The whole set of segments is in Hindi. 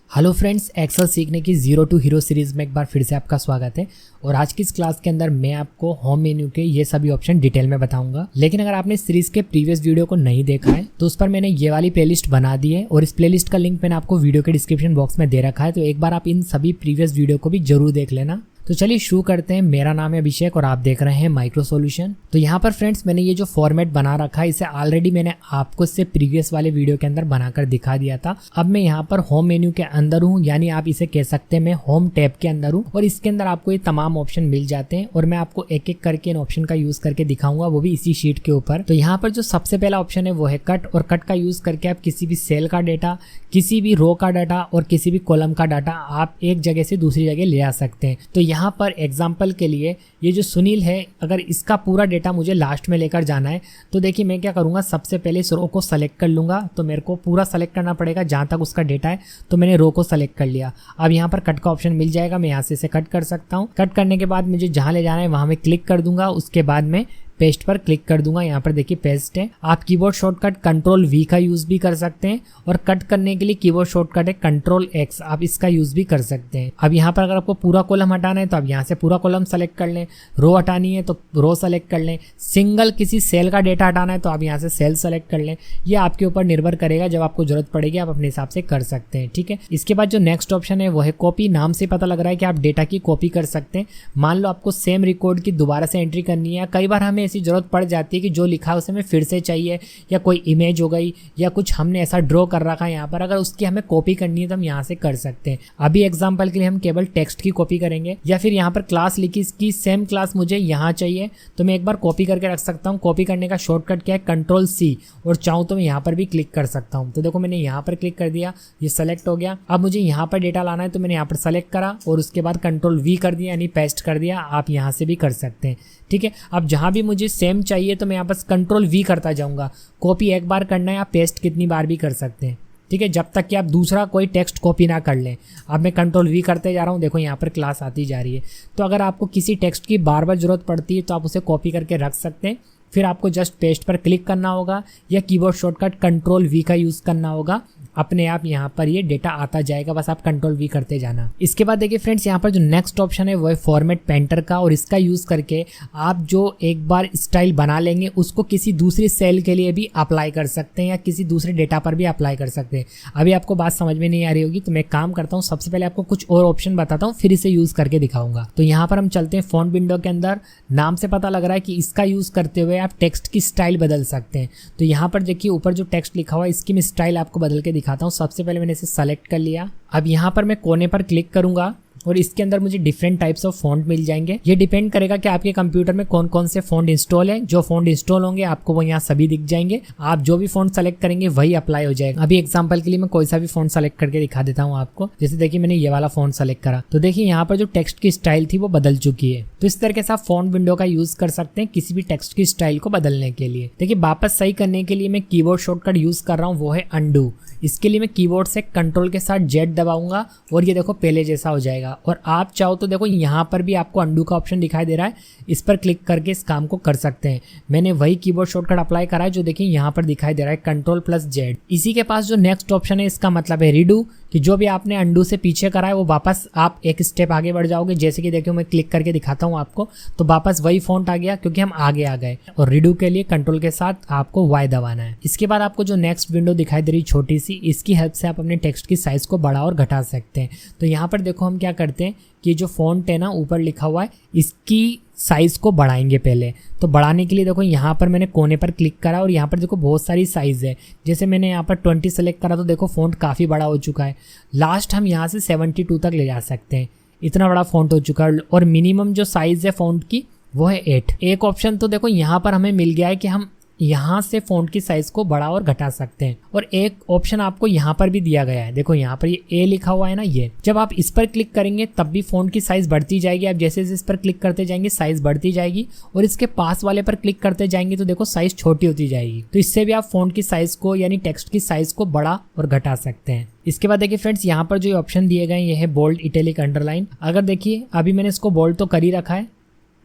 हेलो फ्रेंड्स, एक्सेल सीखने की जीरो टू हीरो सीरीज में एक बार फिर से आपका स्वागत है। और आज की इस क्लास के अंदर मैं आपको होम मेन्यू के ये सभी ऑप्शन डिटेल में बताऊंगा। लेकिन अगर आपने सीरीज के प्रीवियस वीडियो को नहीं देखा है तो उस पर मैंने ये वाली प्लेलिस्ट बना दी है और इस प्लेलिस्ट का लिंक मैंने आपको वीडियो के डिस्क्रिप्शन बॉक्स में दे रखा है, तो एक बार आप इन सभी प्रीवियस वीडियो को भी जरूर देख लेना। तो चलिए शुरू करते हैं। मेरा नाम है अभिषेक और आप देख रहे हैं माइक्रो सॉल्यूशन। तो यहाँ पर फ्रेंड्स मैंने ये जो फॉर्मेट बना रखा है इसे ऑलरेडी मैंने आपको इससे प्रीवियस वाले वीडियो के अंदर बनाकर दिखा दिया था। अब मैं यहाँ पर होम मेन्यू के अंदर हूँ, यानी आप इसे कह सकते हैं मैं होम टैब के अंदर हूँ और इसके अंदर आपको ये तमाम ऑप्शन मिल जाते हैं और मैं आपको एक एक करके इन ऑप्शन का यूज करके दिखाऊंगा, वो भी इसी शीट के ऊपर। तो यहाँ पर जो सबसे पहला ऑप्शन है वो है कट, और कट का यूज करके आप किसी भी सेल का डाटा, किसी भी रो का डाटा और किसी भी कॉलम का डाटा आप एक जगह से दूसरी जगह ले आ सकते हैं। तो यहाँ पर एग्जाम्पल के लिए ये जो सुनील है, अगर इसका पूरा डेटा मुझे लास्ट में लेकर जाना है तो देखिए मैं क्या करूंगा, सबसे पहले इस रो को सेलेक्ट कर लूंगा। तो मेरे को पूरा सेलेक्ट करना पड़ेगा जहां तक उसका डेटा है, तो मैंने रो को सेलेक्ट कर लिया। अब यहाँ पर कट का ऑप्शन मिल जाएगा, मैं यहाँ से इसे कट कर सकता हूँ। कट करने के बाद मुझे जहां ले जाना है वहां मैं क्लिक कर दूंगा, उसके बाद में पेस्ट पर क्लिक कर दूंगा। यहाँ पर देखिए पेस्ट है। आप कीबोर्ड शॉर्टकट कंट्रोल वी का यूज भी कर सकते हैं और कट करने के लिए कीबोर्ड शॉर्टकट है कंट्रोल एक्स, आप इसका यूज भी कर सकते हैं। अब यहाँ पर अगर आपको पूरा कॉलम हटाना है तो आप यहाँ से पूरा कॉलम सेलेक्ट कर लें, रो हटानी है तो रो सेलेक्ट कर लें, सिंगल किसी सेल का डेटा हटाना है तो आप यहाँ से सेल सेलेक्ट कर लें। ये आपके ऊपर निर्भर करेगा, जब आपको जरूरत पड़ेगी आप अपने हिसाब से कर सकते हैं, ठीक है। इसके बाद जो नेक्स्ट ऑप्शन है वो है कॉपी। नाम से पता लग रहा है कि आप डेटा की कॉपी कर सकते हैं। मान लो आपको सेम रिकॉर्ड की दोबारा से एंट्री करनी है, कई बार हमें ऐसी जरूरत पड़ जाती है कि जो लिखा है उसे हमें फिर से चाहिए, या कोई इमेज हो गई या कुछ हमने ऐसा ड्रॉ कर रखा है यहाँ पर, अगर उसकी हमें कॉपी करनी है तो हम यहाँ से कर सकते हैं। अभी एग्जांपल के लिए हम केवल टेक्स्ट की कॉपी करेंगे, या फिर यहाँ पर क्लास लिखी, इसकी सेम क्लास मुझे यहाँ चाहिए तो मैं एक बार कॉपी करके रख सकता हूँ। कॉपी करने का शॉर्टकट क्या है, कंट्रोल सी, और चाहूँ तो मैं यहाँ पर भी क्लिक कर सकता हूँ। तो देखो मैंने यहाँ पर क्लिक कर दिया, ये सेलेक्ट हो गया। अब मुझे यहाँ पर डेटा लाना है तो मैंने यहाँ पर सेलेक्ट करा और उसके बाद कंट्रोल वी कर दिया, यानी पेस्ट कर दिया। आप यहाँ से भी कर सकते हैं, ठीक है। अब जहां भी मुझे सेम चाहिए तो मैं यहाँ पर कंट्रोल वी करता जाऊंगा। कॉपी एक बार करना है, आप पेस्ट कितनी बार भी कर सकते हैं, ठीक है, जब तक कि आप दूसरा कोई टेक्स्ट कॉपी ना कर लें। अब मैं कंट्रोल वी करते जा रहा हूँ, देखो यहाँ पर क्लास आती जा रही है। तो अगर आपको किसी टेक्स्ट की बार बार जरूरत पड़ती है तो आप उसे कॉपी करके रख सकते हैं, फिर आपको जस्ट पेस्ट पर क्लिक करना होगा या कीबोर्ड शॉर्टकट कंट्रोल वी का यूज करना होगा। अपने आप यहाँ पर ये डेटा आता जाएगा, बस आप कंट्रोल वी करते जाना। इसके बाद देखिए फ्रेंड्स, यहाँ पर जो नेक्स्ट ऑप्शन है वो है फॉर्मेट पेंटर का, और इसका यूज करके आप जो एक बार स्टाइल बना लेंगे उसको किसी दूसरी सेल के लिए भी अप्लाई कर सकते हैं या किसी दूसरे डेटा पर भी अप्लाई कर सकते हैं। अभी आपको बात समझ में नहीं आ रही होगी तो मैं काम करता हूँ, सबसे पहले आपको कुछ और ऑप्शन बताता हूँ, फिर इसे यूज करके दिखाऊंगा। तो यहाँ पर हम चलते हैं फॉन्ट विंडो के अंदर। नाम से पता लग रहा है कि इसका यूज करते हुए आप टेक्स्ट की स्टाइल बदल सकते हैं। तो यहाँ पर देखिए ऊपर जो टेक्स्ट लिखा हुआ है इसकी मैं स्टाइल आपको बदल के दिखाता हूँ। सबसे पहले मैंने इसे सेलेक्ट कर लिया। अब यहाँ पर मैं कोने पर क्लिक करूंगा और इसके अंदर मुझे डिफरेंट टाइप्स ऑफ फॉन्ट मिल जाएंगे। ये डिपेंड करेगा कि आपके कंप्यूटर में कौन कौन से फॉन्ट इंस्टॉल है। जो फॉन्ट इंस्टॉल होंगे आपको वो यहाँ सभी दिख जाएंगे। आप जो भी फॉन्ट सेलेक्ट करेंगे वही अप्लाई हो जाएगा। अभी एग्जांपल के लिए मैं कोई सा भी फॉन्ट सेलेक्ट करके दिखा देता हूँ आपको। जैसे देखिए मैंने ये वाला फॉन्ट सेलेक्ट करा तो देखिए यहाँ पर जो टेक्स्ट की स्टाइल थी वो बदल चुकी है। तो इस तरीके से आप फॉन्ट विंडो का यूज कर सकते हैं किसी भी टेक्स्ट की स्टाइल को बदलने के लिए। देखिए वापस सही करने के लिए मैं कीबोर्ड शॉर्टकट यूज कर रहा हूँ, वो है अंडू। इसके लिए मैं कीबोर्ड से कंट्रोल के साथ जेड दबाऊंगा और ये देखो पहले जैसा हो जाएगा। और आप चाहो तो देखो यहाँ पर भी आपको अंडू का ऑप्शन दिखाई दे रहा है, इस पर क्लिक करके इस काम को कर सकते हैं। मैंने वही कीबोर्ड शॉर्टकट अप्लाई करा है जो देखिए यहाँ पर दिखाई दे रहा है, कंट्रोल प्लस जेड। इसी के पास जो नेक्स्ट ऑप्शन है इसका मतलब है रीडू, कि जो भी आपने अंडू से पीछे करा है वो वापस आप एक स्टेप आगे बढ़ जाओगे। जैसे कि देखिए मैं क्लिक करके दिखाता हूँ आपको, तो वापस वही फॉन्ट आ गया क्योंकि हम आगे आ गए। और रीडू के लिए कंट्रोल के साथ आपको वाई दबाना है। इसके बाद आपको जो नेक्स्ट विंडो दिखाई दे रही छोटी सी, इसकी हेल्प से आप अपने टेक्स्ट की साइज को बढ़ा और घटा सकते हैं। तो यहाँ पर देखो हम क्या करते हैं कि जो फॉन्ट है ना ऊपर लिखा हुआ है इसकी साइज को बढ़ाएंगे पहले। तो बढ़ाने के लिए देखो यहाँ पर मैंने कोने पर क्लिक करा और यहाँ पर देखो बहुत सारी साइज है। जैसे मैंने यहाँ पर 20 सेलेक्ट करा तो देखो फॉन्ट काफ़ी बड़ा हो चुका है। लास्ट हम यहाँ से 72 तक ले जा सकते हैं, इतना बड़ा फॉन्ट हो चुका है। और मिनिमम जो साइज है फॉन्ट की वो है 8। एक ऑप्शन तो देखो यहाँ पर हमें मिल गया है कि हम यहाँ से फॉन्ट की साइज को बढ़ा और घटा सकते हैं। और एक ऑप्शन आपको यहाँ पर भी दिया गया है, देखो यहाँ पर ये ए लिखा हुआ है ना, ये जब आप इस पर क्लिक करेंगे तब भी फॉन्ट की साइज बढ़ती जाएगी। आप जैसे जैसे इस पर क्लिक करते जाएंगे साइज बढ़ती जाएगी, और इसके पास वाले पर क्लिक करते जाएंगे तो देखो साइज छोटी होती जाएगी। तो इससे भी आप फॉन्ट की साइज को यानी टेक्स्ट की साइज को बढ़ा और घटा सकते हैं। इसके बाद देखिए फ्रेंड्स, यहाँ पर जो ऑप्शन दिए गए ये है बोल्ड, इटैलिक, अंडरलाइन। अगर देखिए अभी मैंने इसको बोल्ड तो कर ही रखा है,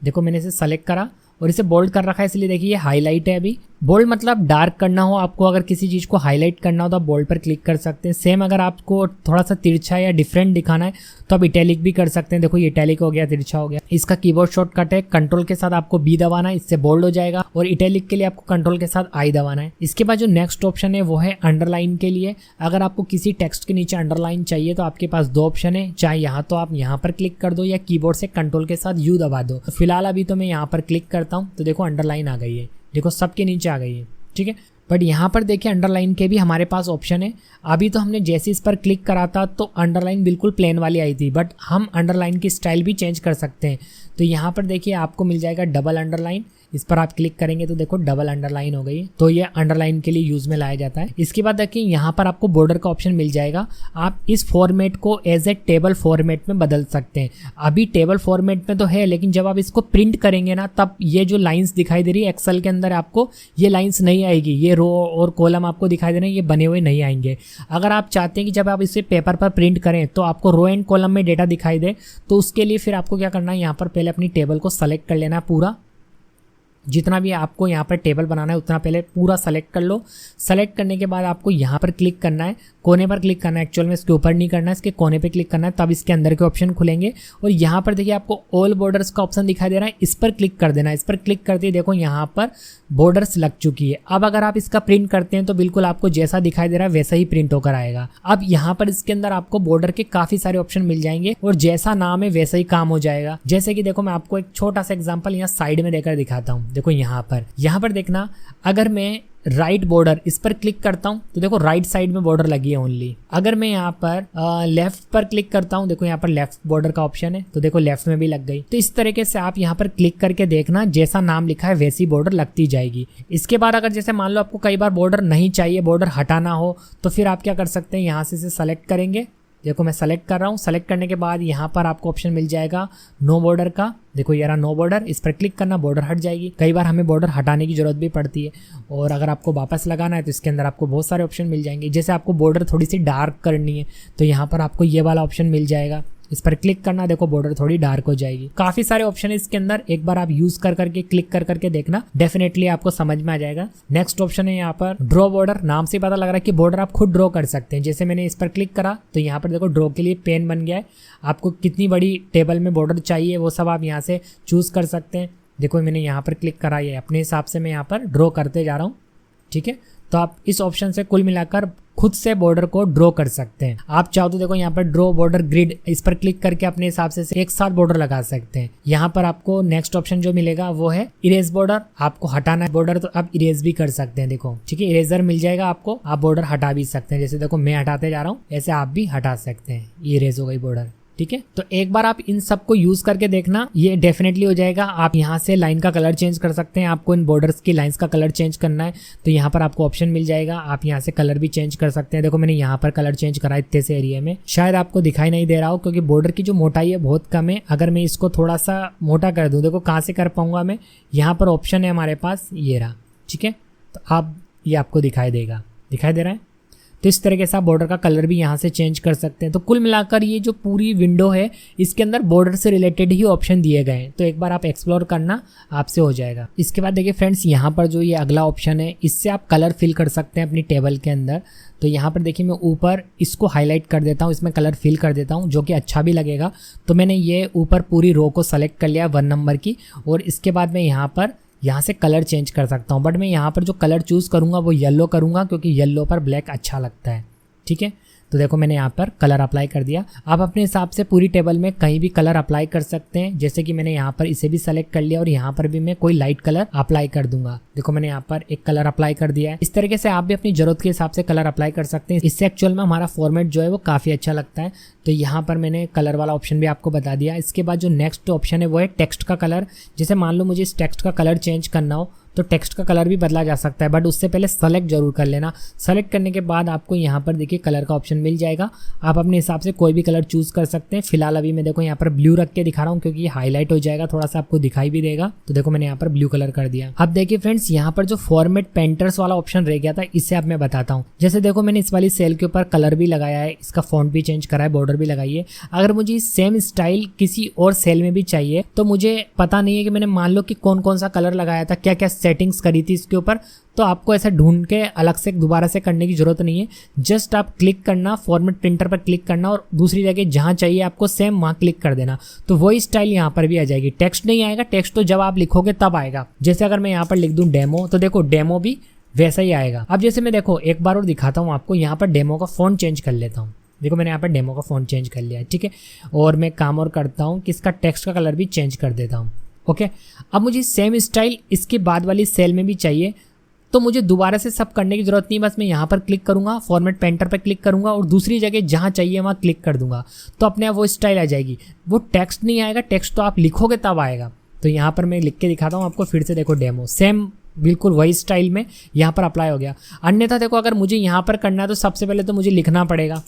देखो मैंने इसे सेलेक्ट करा और इसे बोल्ड कर रखा है, इसलिए देखिए ये हाईलाइट है अभी। बोल्ड मतलब डार्क करना हो आपको, अगर किसी चीज़ को हाईलाइट करना हो तो आप बोल्ड पर क्लिक कर सकते हैं। सेम अगर आपको थोड़ा सा तिरछा या डिफरेंट दिखाना है तो आप इटैलिक भी कर सकते हैं। देखो ये इटैलिक हो गया, तिरछा हो गया। इसका कीबोर्ड शॉर्टकट है, कंट्रोल के साथ आपको बी दबाना है, इससे बोल्ड हो जाएगा। और इटैलिक के लिए आपको कंट्रोल के साथ आई दबाना है। इसके बाद जो नेक्स्ट ऑप्शन है वो है अंडरलाइन के लिए। अगर आपको किसी टेक्स्ट के नीचे अंडरलाइन चाहिए तो आपके पास दो ऑप्शन है, चाहे यहाँ तो आप यहाँ पर क्लिक कर दो या कीबोर्ड से कंट्रोल के साथ यू दबा दो। तो फिलहाल अभी तो मैं यहाँ पर क्लिक करता हूँ तो देखो अंडरलाइन आ गई है, देखो सबके नीचे आ गई है, ठीक है। बट यहाँ पर देखिए अंडरलाइन के भी हमारे पास ऑप्शन है। अभी तो हमने जैसे इस पर क्लिक करा था तो अंडरलाइन बिल्कुल प्लेन वाली आई थी, बट हम अंडरलाइन की स्टाइल भी चेंज कर सकते हैं। तो यहाँ पर देखिए आपको मिल जाएगा डबल अंडरलाइन, इस पर आप क्लिक करेंगे तो देखो डबल अंडरलाइन हो गई। तो ये अंडरलाइन के लिए यूज में लाया जाता है। इसके बाद देखिए यहाँ पर आपको बॉर्डर का ऑप्शन मिल जाएगा। आप इस फॉर्मेट को एज ए टेबल फॉर्मेट में बदल सकते हैं। अभी टेबल फॉर्मेट में तो है, लेकिन जब आप इसको प्रिंट करेंगे ना तब ये जो लाइंस दिखाई दे रही है एक्सेल के अंदर आपको ये लाइंस नहीं आएगी। ये रो और कॉलम आपको दिखाई दे रहे हैं, ये बने हुए नहीं आएंगे। अगर आप चाहते हैं कि जब आप इसे पेपर पर प्रिंट करें तो आपको रो एंड कॉलम में डेटा दिखाई दे, तो उसके लिए फिर आपको क्या करना है, यहाँ पर पहले अपनी टेबल को सेलेक्ट कर लेना पूरा। जितना भी आपको यहाँ पर टेबल बनाना है उतना पहले पूरा सेलेक्ट कर लो। सेलेक्ट करने के बाद आपको यहाँ पर क्लिक करना है, कोने पर क्लिक करना है। एक्चुअल में इसके ऊपर नहीं करना है, इसके कोने पे क्लिक करना है, तब इसके अंदर के ऑप्शन खुलेंगे। और यहाँ पर देखिए आपको ऑल बॉर्डर्स का ऑप्शन दिखाई दे रहा है, इस पर क्लिक कर देना है। इस पर क्लिक करते ही देखो यहाँ पर बॉर्डर्स लग चुकी है। अब अगर आप इसका प्रिंट करते हैं तो बिल्कुल आपको जैसा दिखाई दे रहा है वैसा ही प्रिंट होकर आएगा। अब यहाँ पर इसके अंदर आपको बॉर्डर के काफी सारे ऑप्शन मिल जाएंगे और जैसा नाम है वैसा ही काम हो जाएगा। जैसे कि देखो मैं आपको एक छोटा सा एग्जांपल यहाँ साइड में देकर दिखाता हूँ। देखो यहाँ पर देखना, अगर मैं राइट बॉर्डर इस पर क्लिक करता हूं तो देखो राइट साइड में बॉर्डर लगी है ओनली। अगर मैं यहाँ पर लेफ्ट पर क्लिक करता हूं, देखो यहाँ पर लेफ्ट बॉर्डर का ऑप्शन है, तो देखो लेफ्ट में भी लग गई। तो इस तरीके से आप यहाँ पर क्लिक करके देखना, जैसा नाम लिखा है वैसी बॉर्डर लगती जाएगी। इसके बाद अगर जैसे मान लो आपको कई बार बॉर्डर नहीं चाहिए, बॉर्डर हटाना हो, तो फिर आप क्या कर सकते हैं, यहाँ से इसे सेलेक्ट करेंगे। देखो मैं सेलेक्ट कर रहा हूँ। सेलेक्ट करने के बाद यहाँ पर आपको ऑप्शन मिल जाएगा नो बॉर्डर का। देखो ये रहा नो बॉर्डर, इस पर क्लिक करना, बॉर्डर हट जाएगी। कई बार हमें बॉर्डर हटाने की जरूरत भी पड़ती है, और अगर आपको वापस लगाना है तो इसके अंदर आपको बहुत सारे ऑप्शन मिल जाएंगे। जैसे आपको बॉर्डर थोड़ी सी डार्क करनी है तो यहाँ पर आपको ये वाला ऑप्शन मिल जाएगा, इस पर क्लिक करना, देखो बॉर्डर थोड़ी डार्क हो जाएगी। काफी सारे ऑप्शन है इसके अंदर, एक बार आप यूज कर करके क्लिक कर करके देखना, डेफिनेटली आपको समझ में आ जाएगा। नेक्स्ट ऑप्शन है यहाँ पर ड्रॉ बॉर्डर। नाम से पता लग रहा है कि बॉर्डर आप खुद ड्रॉ कर सकते हैं। जैसे मैंने इस पर क्लिक करा तो यहाँ पर देखो ड्रॉ के लिए पेन बन गया है। आपको कितनी बड़ी टेबल में बॉर्डर चाहिए वो सब आप यहाँ से चूज कर सकते हैं। देखो मैंने यहाँ पर क्लिक करा, है अपने हिसाब से मैं यहाँ पर ड्रॉ करते जा रहा हूँ, ठीक है। तो आप इस ऑप्शन से कुल मिलाकर खुद से बॉर्डर को ड्रॉ कर सकते हैं। आप चाहो तो देखो यहाँ पर ड्रॉ बॉर्डर ग्रिड, इस पर क्लिक करके अपने हिसाब से एक साथ बॉर्डर लगा सकते हैं। यहाँ पर आपको नेक्स्ट ऑप्शन जो मिलेगा वो है इरेज बॉर्डर। आपको हटाना है बॉर्डर तो आप इरेज भी कर सकते हैं। देखो ठीक है, इरेजर मिल जाएगा आपको, आप बॉर्डर हटा भी सकते हैं। जैसे देखो मैं हटाते जा रहा हूँ, ऐसे आप भी हटा सकते हैं। इरेज हो गई बॉर्डर, ठीक है। तो एक बार आप इन सब को यूज करके देखना, ये डेफिनेटली हो जाएगा। आप यहाँ से लाइन का कलर चेंज कर सकते हैं। आपको इन बॉर्डर्स की लाइंस का कलर चेंज करना है तो यहाँ पर आपको ऑप्शन मिल जाएगा, आप यहाँ से कलर भी चेंज कर सकते हैं। देखो मैंने यहाँ पर कलर चेंज करा इतने से एरिया में, शायद आपको दिखाई नहीं दे रहा हो क्योंकि बॉर्डर की जो मोटाई है बहुत कम है। अगर मैं इसको थोड़ा सा मोटा कर दूँ, देखो कहाँ से कर पाऊंगा मैं, यहाँ पर ऑप्शन है हमारे पास, ये रहा, ठीक है। तो आप ये आपको दिखाई देगा, दिखाई दे रहा है। तो इस तरीके से आप बॉर्डर का कलर भी यहाँ से चेंज कर सकते हैं। तो कुल मिलाकर ये जो पूरी विंडो है इसके अंदर बॉर्डर से रिलेटेड ही ऑप्शन दिए गए हैं। तो एक बार आप एक्सप्लोर करना, आपसे हो जाएगा। इसके बाद देखिए फ्रेंड्स, यहाँ पर जो ये अगला ऑप्शन है इससे आप कलर फिल कर सकते हैं अपनी टेबल के अंदर। तो यहाँ पर देखिए मैं ऊपर इसको हाईलाइट कर देता हूँ, इसमें कलर फिल कर देता हूँ जो कि अच्छा भी लगेगा। तो मैंने ये ऊपर पूरी रो को सेलेक्ट कर लिया 1 नंबर की, और इसके बाद मैं यहाँ से कलर चेंज कर सकता हूँ। बट मैं यहाँ पर जो कलर चूज़ करूँगा वो येलो करूँगा क्योंकि येलो पर ब्लैक अच्छा लगता है, ठीक है। तो देखो मैंने यहाँ पर कलर अप्लाई कर दिया। आप अपने हिसाब से पूरी टेबल में कहीं भी कलर अप्लाई कर सकते हैं। जैसे कि मैंने यहाँ पर इसे भी सेलेक्ट कर लिया और यहाँ पर भी मैं कोई लाइट कलर अप्लाई कर दूंगा। देखो मैंने यहाँ पर एक कलर अप्लाई कर दिया है। इस तरीके से आप भी अपनी जरूरत के हिसाब से कलर अप्लाई कर सकते हैं। इससे एक्चुअल में हमारा फॉर्मेट जो है वो काफ़ी अच्छा लगता है। तो यहाँ पर मैंने कलर वाला ऑप्शन भी आपको बता दिया। इसके बाद जो नेक्स्ट ऑप्शन है वो है टेक्स्ट का कलर। जैसे मान लो मुझे इस टेक्स्ट का कलर चेंज करना हो तो टेक्स्ट का कलर भी बदला जा सकता है, बट उससे पहले सेलेक्ट जरूर कर लेना। सेलेक्ट करने के बाद आपको यहाँ पर देखिए कलर का ऑप्शन मिल जाएगा। आप अपने हिसाब से कोई भी कलर चूज कर सकते हैं। फिलहाल अभी मैं देखो यहाँ पर ब्लू रख के दिखा रहा हूँ क्योंकि ये हाईलाइट हो जाएगा, थोड़ा सा आपको दिखाई भी देगा। तो देखो मैंने यहाँ पर ब्लू कलर कर दिया। अब देखिए फ्रेंड्स, यहाँ पर जो फॉर्मेट पेंटर्स वाला ऑप्शन रह गया था इससे अब मैं बताता हूँ। जैसे देखो मैंने इस वाली सेल के ऊपर कलर भी लगाया है, इसका फॉन्ट भी चेंज करा है, बॉर्डर भी लगाई है। अगर मुझे सेम स्टाइल किसी और सेल में भी चाहिए तो मुझे पता नहीं है कि मैंने मान लो कि कौन कौन सा कलर लगाया था, क्या क्या सेटिंग्स करी थी इसके ऊपर, तो आपको ऐसा ढूंढ के अलग से दोबारा से करने की जरूरत नहीं है। जस्ट आप क्लिक करना, फॉर्मेट प्रिंटर पर क्लिक करना और दूसरी जगह जहाँ चाहिए आपको सेम वहाँ क्लिक कर देना, तो वही स्टाइल यहाँ पर भी आ जाएगी। टेक्स्ट नहीं आएगा, टेक्स्ट तो जब आप लिखोगे तब आएगा। जैसे अगर मैं यहाँ पर लिख दूँ डेमो, तो देखो डेमो भी वैसा ही आएगा। अब जैसे मैं देखो एक बार और दिखाता हूँ आपको, यहाँ पर डेमो का फ़ॉन्ट चेंज कर लेता हूँ। देखो मैंने यहाँ पर डेमो का फ़ॉन्ट चेंज कर लिया है, ठीक है। और मैं काम और करता हूँ कि इसका टेक्स्ट का कलर भी चेंज कर देता हूँ। ओके, अब मुझे सेम स्टाइल इसके बाद वाली सेल में भी चाहिए, तो मुझे दोबारा से सब करने की जरूरत नहीं। बस मैं यहाँ पर क्लिक करूँगा, फॉर्मेट पेंटर पर क्लिक करूँगा और दूसरी जगह जहाँ चाहिए वहाँ क्लिक कर दूंगा, तो अपने आप वो स्टाइल आ जाएगी। वो टेक्स्ट नहीं आएगा, टेक्स्ट तो आप लिखोगे तब आएगा। तो यहाँ पर मैं लिख के दिखाता हूँ आपको फिर से। देखो डेमो सेम बिल्कुल वही स्टाइल में यहाँ पर अप्लाई हो गया। अन्यथा देखो अगर मुझे यहाँ पर करना है तो सबसे पहले तो मुझे लिखना पड़ेगा,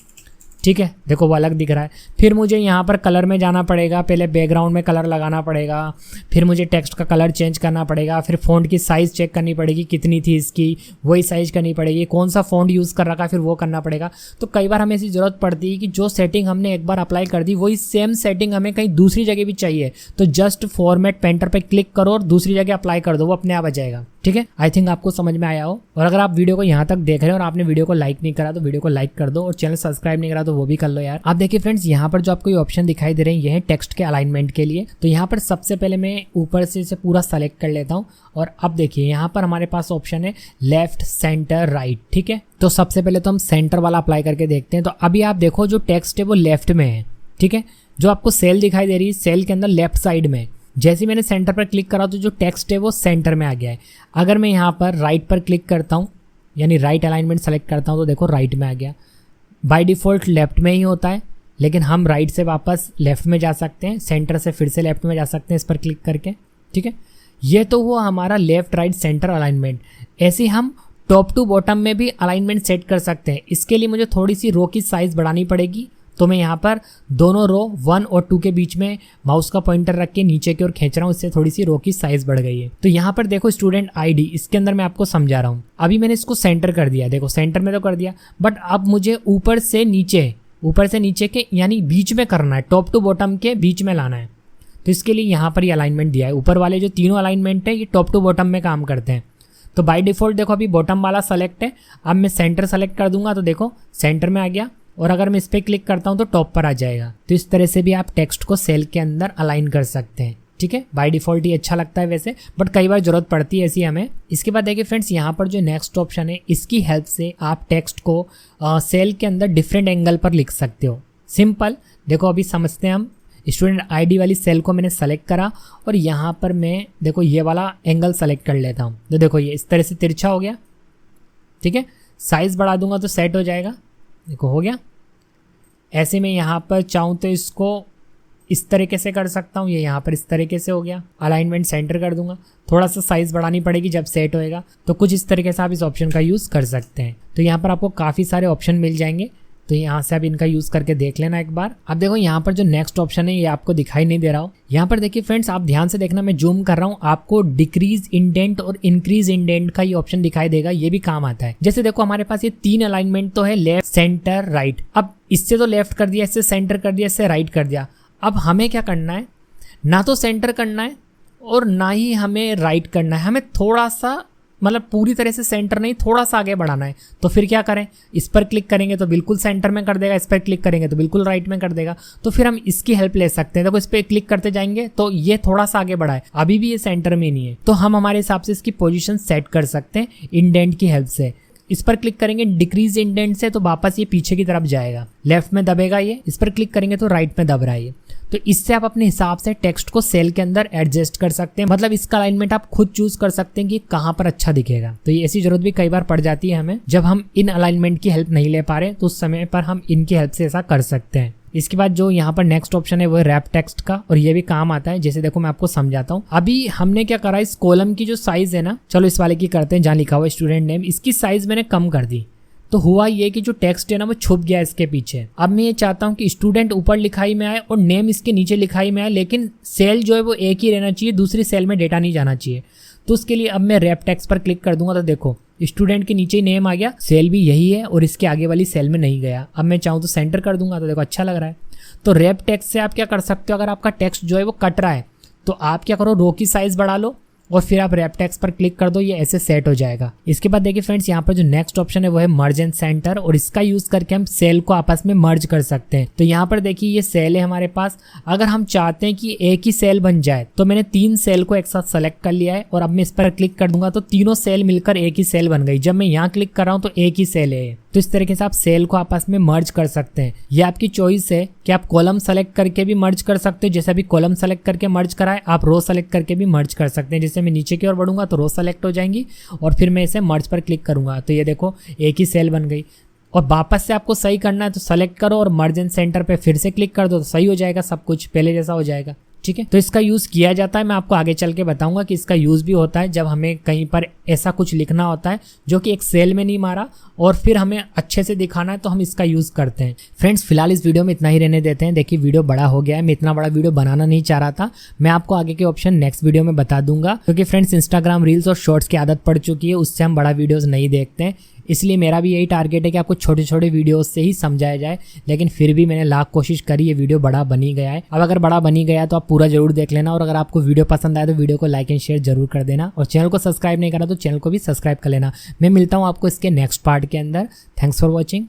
ठीक है। देखो वो अलग दिख रहा है। फिर मुझे यहाँ पर कलर में जाना पड़ेगा, पहले बैकग्राउंड में कलर लगाना पड़ेगा, फिर मुझे टेक्स्ट का कलर चेंज करना पड़ेगा, फिर फ़ॉन्ट की साइज़ चेक करनी पड़ेगी कितनी थी इसकी, वही साइज़ करनी पड़ेगी, कौन सा फ़ॉन्ट यूज़ कर रखा है फिर वो करना पड़ेगा। तो कई बार हमें ऐसी ज़रूरत पड़ती है कि जो सेटिंग हमने एक बार अप्लाई कर दी वही सेम सेटिंग हमें कहीं दूसरी जगह भी चाहिए, तो जस्ट फॉर्मेट पेंटर पर क्लिक करो और दूसरी जगह अप्लाई कर दो, वो अपने आप आ जाएगा, ठीक है। आई थिंक आपको समझ में आया हो। और अगर आप वीडियो को यहाँ तक देख रहे हो और आपने वीडियो को लाइक नहीं करा तो वीडियो को लाइक कर दो, और चैनल सब्सक्राइब नहीं करा तो वो भी कर लो यार। आप देखिए फ्रेंड्स, यहाँ पर जो आपको ये ऑप्शन दिखाई दे रहे हैं ये है टेक्स्ट के अलाइनमेंट के लिए। तो यहाँ पर सबसे पहले मैं ऊपर से इसे पूरा सेलेक्ट कर लेता हूँ, और अब देखिए यहाँ पर हमारे पास ऑप्शन है लेफ्ट, सेंटर, राइट, ठीक है। तो सबसे पहले तो हम सेंटर वाला अप्लाई करके देखते हैं। तो अभी आप देखो जो टेक्स्ट है वो लेफ्ट में है, ठीक है। जो आपको सेल दिखाई दे रही है सेल के अंदर लेफ्ट साइड में, जैसे ही मैंने सेंटर पर क्लिक करा तो जो टेक्स्ट है वो सेंटर में आ गया है। अगर मैं यहाँ पर राइट पर क्लिक करता हूँ, यानी राइट अलाइनमेंट सेलेक्ट करता हूँ, तो देखो राइट में आ गया। बाय डिफ़ॉल्ट लेफ्ट में ही होता है, लेकिन हम राइट से वापस लेफ्ट में जा सकते हैं, सेंटर से फिर से लेफ्ट में जा सकते हैं इस पर क्लिक करके, ठीक है। ये तो हुआ हमारा लेफ्ट राइट सेंटर अलाइनमेंट। ऐसे ही हम टॉप टू बॉटम में भी अलाइनमेंट सेट कर सकते हैं। इसके लिए मुझे थोड़ी सी रो की साइज़ बढ़ानी पड़ेगी, तो मैं यहाँ पर दोनों रो 1 और 2 के बीच में माउस का पॉइंटर रख के नीचे की ओर खींच रहा हूँ, इससे थोड़ी सी रो की साइज बढ़ गई है। तो यहाँ पर देखो स्टूडेंट आईडी, इसके अंदर मैं आपको समझा रहा हूँ। अभी मैंने इसको सेंटर कर दिया, देखो सेंटर में तो कर दिया, बट अब मुझे ऊपर से नीचे के यानी बीच में करना है, टॉप टू बॉटम के बीच में लाना है। तो इसके लिए यहाँ पर ये अलाइनमेंट दिया है। ऊपर वाले जो तीनों अलाइनमेंट है ये टॉप टू बॉटम में काम करते हैं। तो बाय डिफ़ॉल्ट देखो अभी बॉटम वाला सेलेक्ट है, अब मैं सेंटर सेलेक्ट कर दूंगा तो देखो सेंटर में आ गया, और अगर मैं इस पर क्लिक करता हूं तो टॉप पर आ जाएगा। तो इस तरह से भी आप टेक्स्ट को सेल के अंदर अलाइन कर सकते हैं, ठीक है। बाय डिफ़ॉल्ट ही अच्छा लगता है वैसे, बट कई बार जरूरत पड़ती है ऐसी हमें। इसके बाद देखिए फ्रेंड्स, यहाँ पर जो नेक्स्ट ऑप्शन है इसकी हेल्प से आप टेक्स्ट को सेल के अंदर डिफरेंट एंगल पर लिख सकते हो। सिंपल, देखो अभी समझते हैं हम। स्टूडेंट आईडी वाली सेल को मैंने सेलेक्ट करा और यहाँ पर मैं देखो ये वाला एंगल सेलेक्ट कर लेता हूँ। तो देखो ये इस तरह से तिरछा हो गया, ठीक है। साइज़ बढ़ा दूंगा तो सेट हो जाएगा, देखो हो गया। ऐसे में यहाँ पर चाहूँ तो इसको इस तरीके से कर सकता हूँ, ये यहाँ पर इस तरीके से हो गया। अलाइनमेंट सेंटर कर दूंगा, थोड़ा सा साइज़ बढ़ानी पड़ेगी जब सेट होएगा। तो कुछ इस तरीके से आप इस ऑप्शन का यूज़ कर सकते हैं। तो यहाँ पर आपको काफ़ी सारे ऑप्शन मिल जाएंगे, तो यहाँ से आप इनका यूज़ करके देख लेना एक बार। अब देखो यहाँ पर जो नेक्स्ट ऑप्शन है ये आपको दिखाई नहीं दे रहा हो। यहाँ पर देखिए फ्रेंड्स, आप ध्यान से देखना, मैं जूम कर रहा हूँ, आपको डिक्रीज इंडेंट और इंक्रीज इंडेंट का ये ऑप्शन दिखाई देगा। ये भी काम आता है। जैसे देखो हमारे पास ये 3 अलाइनमेंट तो है, लेफ्ट, सेंटर, राइट। अब इससे तो लेफ्ट कर दिया, इससे सेंटर कर दिया, इससे राइट कर दिया। अब हमें क्या करना है, ना तो सेंटर करना है और ना ही हमें राइट करना है। हमें थोड़ा सा, मतलब पूरी तरह से सेंटर नहीं, थोड़ा सा आगे बढ़ाना है। तो फिर क्या करें, इस पर क्लिक करेंगे तो बिल्कुल सेंटर में कर देगा, इस पर क्लिक करेंगे तो बिल्कुल राइट में कर देगा। तो फिर हम इसकी हेल्प ले सकते हैं। देखो इस पर क्लिक करते जाएंगे तो ये थोड़ा सा आगे बढ़ा है, अभी भी ये सेंटर में नहीं है। तो हम हमारे हिसाब से इसकी पोजीशन सेट कर सकते हैं इंडेंट की हेल्प से। इस पर क्लिक करेंगे डिक्रीज इंडेंट से तो वापस ये पीछे की तरफ जाएगा, लेफ्ट में दबेगा ये। इस पर क्लिक करेंगे तो राइट में दब रहा है ये। तो इससे आप अपने हिसाब से टेक्स्ट को सेल के अंदर एडजस्ट कर सकते हैं। मतलब इसका अलाइनमेंट आप खुद चूज कर सकते हैं कि कहाँ पर अच्छा दिखेगा। तो ये ऐसी जरूरत भी कई बार पड़ जाती है हमें, जब हम इन अलाइनमेंट की हेल्प नहीं ले पा रहे तो उस समय पर हम इनकी हेल्प से ऐसा कर सकते हैं। इसके बाद जो यहाँ पर नेक्स्ट ऑप्शन है वो है रैप टेक्स्ट का, और ये भी काम आता है। जैसे देखो मैं आपको समझाता हूँ। अभी हमने क्या करा, इस कॉलम की जो साइज है ना, चलो इस वाले की करते हैं जहाँ लिखा हुआ स्टूडेंट नेम, इसकी साइज मैंने कम कर दी। तो हुआ ये कि जो टेक्स्ट है ना वो छुप गया इसके पीछे। अब मैं ये चाहता हूँ कि स्टूडेंट ऊपर लिखाई में आए और नेम इसके नीचे लिखाई में आए, लेकिन सेल जो है वो एक ही रहना चाहिए, दूसरी सेल में डेटा नहीं जाना चाहिए। तो उसके लिए अब मैं रैप टेक्स्ट पर क्लिक कर दूंगा तो देखो स्टूडेंट के नीचे ही नेम आ गया, सेल भी यही है और इसके आगे वाली सेल में नहीं गया। अब मैं चाहूँ तो सेंटर कर दूंगा तो देखो अच्छा लग रहा है। तो रैप टेक्स्ट से आप क्या कर सकते हो, अगर आपका टेक्स्ट जो है वो कट रहा है तो आप क्या करो, रो की साइज बढ़ा लो और फिर आप रैप टेक्स्ट पर क्लिक कर दो, ये ऐसे सेट हो जाएगा। इसके बाद देखिए फ्रेंड्स, यहाँ पर जो नेक्स्ट ऑप्शन है वो है मर्ज एंड सेंटर, और इसका यूज करके हम सेल को आपस में मर्ज कर सकते हैं। तो यहाँ पर देखिए ये सेल है हमारे पास। अगर हम चाहते हैं कि एक ही सेल बन जाए तो मैंने 3 सेल को एक साथ सेलेक्ट कर लिया है, और अब मैं इस पर क्लिक कर दूंगा तो तीनों सेल मिलकर एक ही सेल बन गई। जब मैं यहाँ क्लिक कर रहा हूँ तो एक ही सेल है। तो इस तरीके से आप सेल को आपस में मर्ज कर सकते हैं। ये आपकी चॉइस है कि आप कॉलम सेलेक्ट करके भी मर्ज कर सकते हो, जैसे अभी कॉलम सेलेक्ट करके मर्ज कराए, आप रो सेलेक्ट करके भी मर्ज कर सकते हैं। जैसे मैं नीचे की ओर बढ़ूंगा तो रो सेलेक्ट हो जाएंगी, और फिर मैं इसे मर्ज पर क्लिक करूंगा तो ये देखो एक ही सेल बन गई। और वापस से आपको सही करना है तो सेलेक्ट करो और मर्ज एंड सेंटर पे फिर से क्लिक कर दो तो सही हो जाएगा, सब कुछ पहले जैसा हो जाएगा। ठीक है, तो इसका यूज़ किया जाता है। मैं आपको आगे चल के बताऊंगा कि इसका यूज़ भी होता है जब हमें कहीं पर ऐसा कुछ लिखना होता है जो कि एक सेल में नहीं मारा और फिर हमें अच्छे से दिखाना है, तो हम इसका यूज़ करते हैं। फ्रेंड्स, फिलहाल इस वीडियो में इतना ही रहने देते हैं। देखिए वीडियो बड़ा हो गया है, मैं इतना बड़ा वीडियो बनाना नहीं चाह रहा था। मैं आपको आगे के ऑप्शन नेक्स्ट वीडियो में बता दूंगा, क्योंकि फ्रेंड्स इंस्टाग्राम रील्स और शॉर्ट्स की आदत पड़ चुकी है, उससे हम बड़ा वीडियोज़ नहीं देखते हैं। इसलिए मेरा भी यही टारगेट है कि आपको छोटे छोटे वीडियोस से ही समझाया जाए, लेकिन फिर भी मैंने लाख कोशिश करी, ये वीडियो बड़ा बनी गया है। अब अगर बड़ा बनी गया तो आप पूरा जरूर देख लेना, और अगर आपको वीडियो पसंद आए तो वीडियो को लाइक एंड शेयर जरूर कर देना, और चैनल को सब्सक्राइब नहीं करा तो चैनल को भी सब्सक्राइब कर लेना। मैं मिलता हूँ आपको इसके नेक्स्ट पार्ट के अंदर। Thanks for watching.